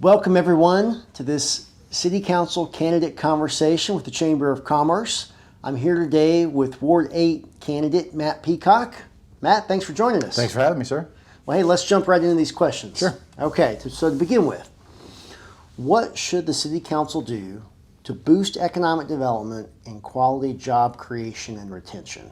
Welcome everyone to this City Council candidate conversation with the Chamber of Commerce. I'm here today with Ward 8 candidate Matt Peacock. Matt, thanks for joining us. Thanks for having me, sir. Well, hey, let's jump right into these questions. Sure. Okay, so to begin with, what should the City Council do to boost economic development and quality job creation and retention?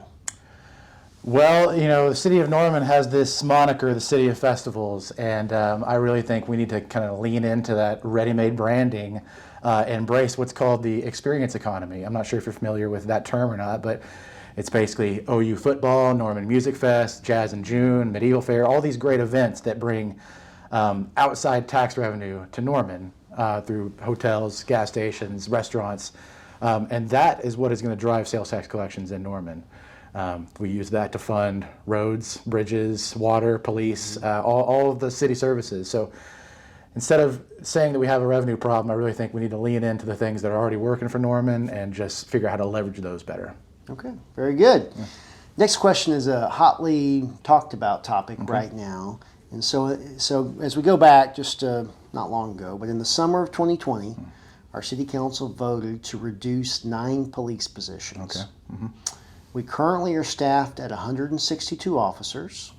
Well, the city of Norman has this moniker, the city of festivals, and I really think we need to kind of lean into that ready-made branding, embrace what's called the experience economy. I'm not sure if you're familiar with that term or not, but it's basically OU football, Norman Music Fest, Jazz in June, Medieval Fair, all these great events that bring outside tax revenue to Norman through hotels, gas stations, restaurants, and that is what is going to drive sales tax collections in Norman. We use that to fund roads, bridges, water, police, all of the city services. So instead of saying that we have a revenue problem, I really think we need to lean into the things that are already working for Norman and just figure out how to leverage those better. Okay, very good. Yeah. Next question is a hotly talked about topic right now. And so as we go back just not long ago, but in the summer of 2020, our city council voted to reduce 9 police positions. Okay. Mm-hmm. We currently are staffed at 162 officers,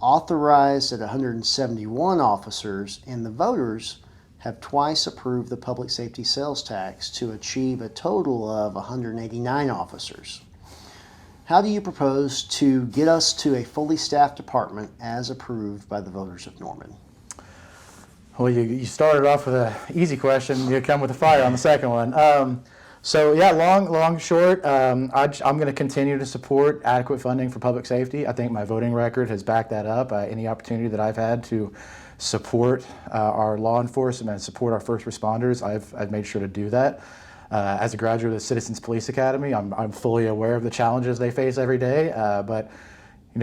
authorized at 171 officers, and the voters have twice approved the public safety sales tax to achieve a total of 189 officers. How do you propose to get us to a fully staffed department as approved by the voters of Norman? Well, you started off with an easy question. You come with a fire on the second one. So yeah, long, short, I'm going to continue to support adequate funding for public safety. I think my voting record has backed that up. Any opportunity that I've had to support our law enforcement and support our first responders, I've made sure to do that. As a graduate of the Citizens Police Academy, I'm fully aware of the challenges they face every day, but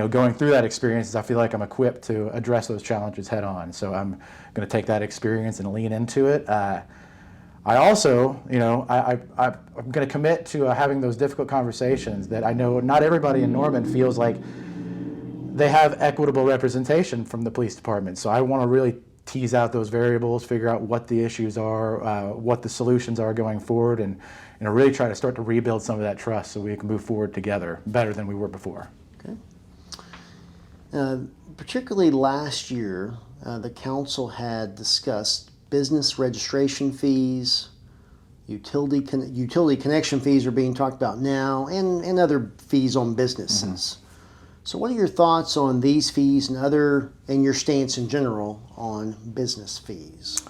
going through that experience, I feel like I'm equipped to address those challenges head on. So I'm going to take that experience and lean into it. I also, I'm going to commit to having those difficult conversations that I know not everybody in Norman feels like they have equitable representation from the police department. So I want to really tease out those variables, figure out what the issues are, what the solutions are going forward, and really try to start to rebuild some of that trust so we can move forward together better than we were before. Okay. Particularly last year, the council had discussed business registration fees, utility connection fees are being talked about now, and other fees on businesses. Mm-hmm. So what are your thoughts on these fees and your stance in general on business fees?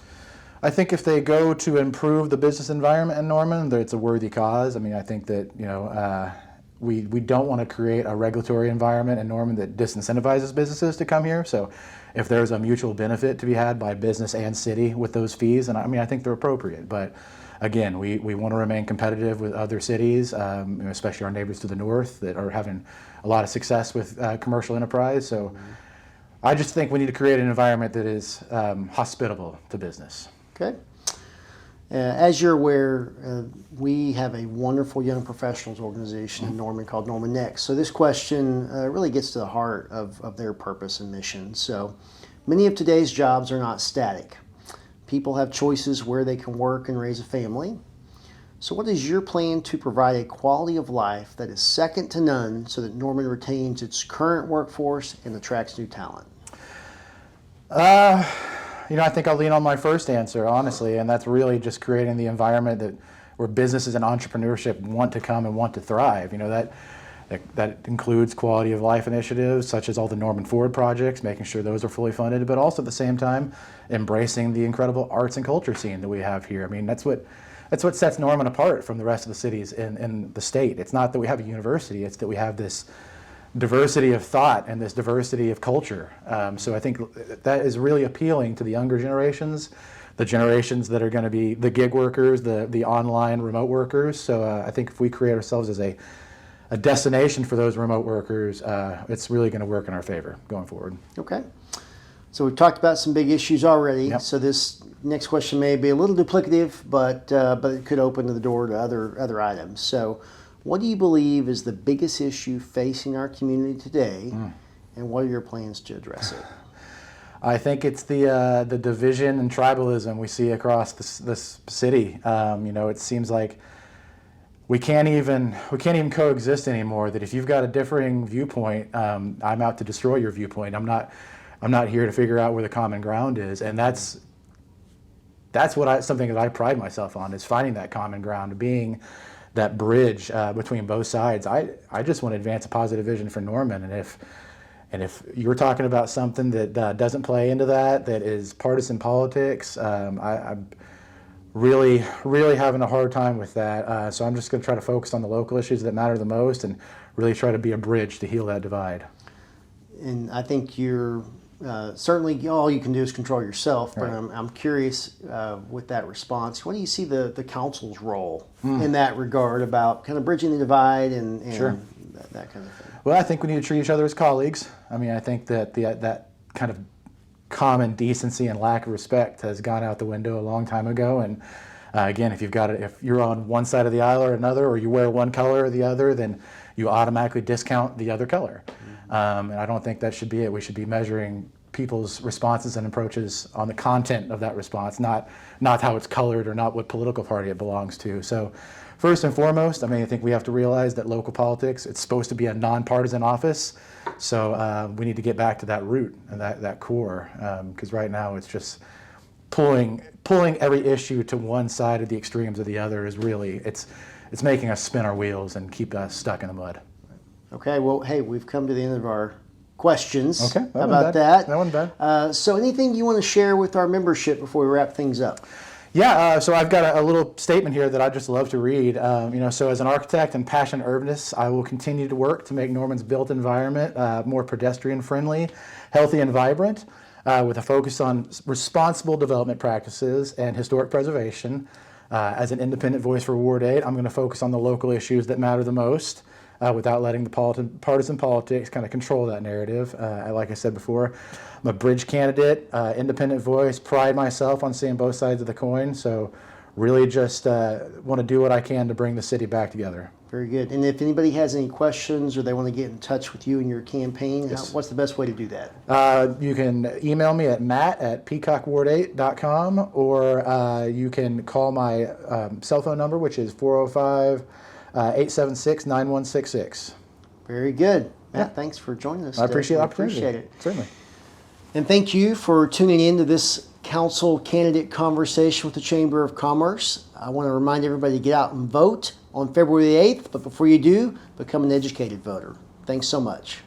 I think if they go to improve the business environment in Norman, that it's a worthy cause. I mean, I think that, we don't want to create a regulatory environment in Norman that disincentivizes businesses to come here. So if there's a mutual benefit to be had by business and city with those fees, and I think they're appropriate. But again, we want to remain competitive with other cities, especially our neighbors to the north that are having a lot of success with commercial enterprise. So I just think we need to create an environment that is hospitable to business. Okay. As you're aware, we have a wonderful young professionals organization in Norman called Norman Next. So this question really gets to the heart of their purpose and mission. So many of today's jobs are not static. People have choices where they can work and raise a family. So what is your plan to provide a quality of life that is second to none so that Norman retains its current workforce and attracts new talent? I think I'll lean on my first answer, honestly, and that's really just creating the environment where businesses and entrepreneurship want to come and want to thrive. That includes quality of life initiatives such as all the Norman Forward projects, making sure those are fully funded, but also at the same time embracing the incredible arts and culture scene that we have here. I mean, that's what sets Norman apart from the rest of the cities in the state. It's not that we have a university, it's that we have this diversity of thought and this diversity of culture. So I think that is really appealing to the younger generations, the generations that are going to be the gig workers, the online remote workers. So I think if we create ourselves as a destination for those remote workers, it's really going to work in our favor going forward. Okay. So we've talked about some big issues already. Yep. So this next question may be a little duplicative, but it could open the door to other items. So what do you believe is the biggest issue facing our community today, and what are your plans to address it? I think it's the division and tribalism we see across this city. It seems like we can't even coexist anymore. That if you've got a differing viewpoint, I'm out to destroy your viewpoint. I'm not here to figure out where the common ground is, and that's something that I pride myself on, is finding that common ground, being that bridge between both sides. I just want to advance a positive vision for Norman, and if you're talking about something that doesn't play into that is partisan politics, I'm really having a hard time with that. So I'm just going to try to focus on the local issues that matter the most, and really try to be a bridge to heal that divide. And I think you're certainly, all you can do is control yourself, but Right. I'm curious with that response, what do you see the council's role in that regard, about kind of bridging the divide and Sure. that kind of thing? Well, I think we need to treat each other as colleagues. I mean, I think that that kind of common decency and lack of respect has gone out the window a long time ago. And again, if you're on one side of the aisle or another, or you wear one color or the other, then you automatically discount the other color. And I don't think that should be it. We should be measuring people's responses and approaches on the content of that response, not how it's colored or not what political party it belongs to. So first and foremost, I think we have to realize that local politics, it's supposed to be a nonpartisan office. So we need to get back to that root and that core, because right now it's just pulling every issue to one side of the extremes of the other is really, it's making us spin our wheels and keep us stuck in the mud. Okay, well, hey, we've come to the end of our questions. Okay, How about that? That wasn't bad. So anything you want to share with our membership before we wrap things up? Yeah, so I've got a little statement here that I'd just love to read. So as an architect and passionate urbanist, I will continue to work to make Norman's built environment more pedestrian friendly, healthy and vibrant, with a focus on responsible development practices and historic preservation. As an independent voice for Ward 8, I'm going to focus on the local issues that matter the most, without letting the partisan politics kind of control that narrative. Like I said before, I'm a bridge candidate, independent voice, pride myself on seeing both sides of the coin. So really just want to do what I can to bring the city back together. Very good. And if anybody has any questions or they want to get in touch with you and your campaign, Yes. what's the best way to do that? You can email me at matt@peacockward8.com, or you can call my cell phone number, which is 405-876-9166. Very good. Matt, Yeah. thanks for joining us I appreciate the today. We opportunity. Appreciate it. Certainly. And thank you for tuning in to this council candidate conversation with the Chamber of Commerce. I want to remind everybody to get out and vote on February the 8th, but before you do, become an educated voter. Thanks so much.